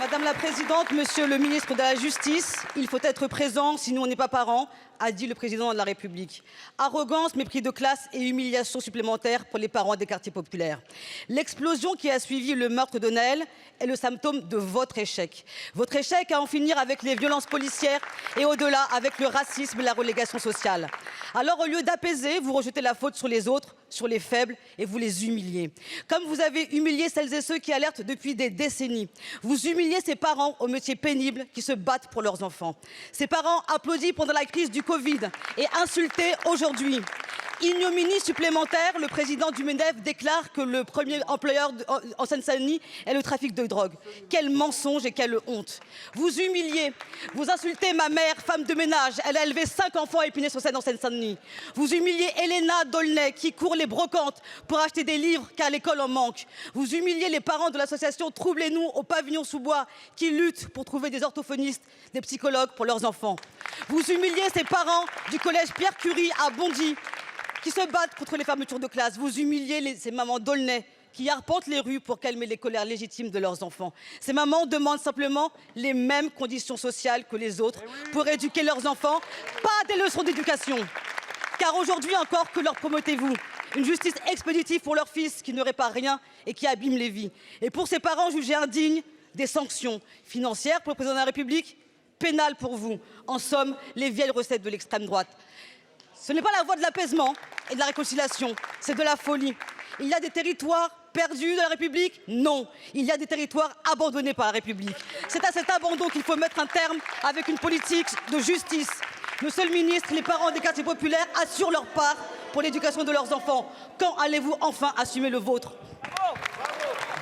Madame la Présidente, Monsieur le Ministre de la Justice, il faut être présent, sinon on n'est pas parent, a dit le Président de la République. Arrogance, mépris de classe et humiliation supplémentaire pour les parents des quartiers populaires. L'explosion qui a suivi le meurtre de Naël est le symptôme de votre échec. Votre échec à en finir avec les violences policières et au-delà avec le racisme et la relégation sociale. Alors au lieu d'apaiser, vous rejetez la faute sur les autres, sur les faibles et vous les humiliez. Comme vous avez humilié celles et ceux qui alertent depuis des décennies. Vous humiliez ces parents au métier pénible qui se battent pour leurs enfants. Ces parents applaudis pendant la crise du Covid et insultés aujourd'hui. Ignominie supplémentaire, le président du MEDEF déclare que le premier employeur en Seine-Saint-Denis est le trafic de drogue. Quel mensonge et quelle honte. Vous humiliez, vous insultez ma mère, femme de ménage. Elle a élevé 5 enfants à Épinay-sur-Seine en Seine-Saint-Denis. Vous humiliez Elena Dolnay qui court les brocantes pour acheter des livres car l'école en manque. Vous humiliez les parents de l'association Troublez-nous au pavillon sous-bois qui luttent pour trouver des orthophonistes, des psychologues pour leurs enfants. Vous humiliez ces parents du collège Pierre Curie à Bondy qui se battent contre les fermetures de classe. Vous humiliez ces mamans d'Aulnay qui arpentent les rues pour calmer les colères légitimes de leurs enfants. Ces mamans demandent simplement les mêmes conditions sociales que les autres pour éduquer leurs enfants, pas des leçons d'éducation. Car aujourd'hui encore, que leur promettez-vous? Une justice expéditive pour leurs fils qui ne répare rien et qui abîme les vies. Et pour ces parents jugés indignes, des sanctions financières pour le président de la République, pénales pour vous. En somme, les vieilles recettes de l'extrême droite. Ce n'est pas la voie de l'apaisement et de la réconciliation, c'est de la folie. Il y a des territoires perdus de la République? Non. Il y a des territoires abandonnés par la République. C'est à cet abandon qu'il faut mettre un terme avec une politique de justice. Monsieur le ministre, les parents des quartiers populaires assurent leur part pour l'éducation de leurs enfants. Quand allez-vous enfin assumer le vôtre?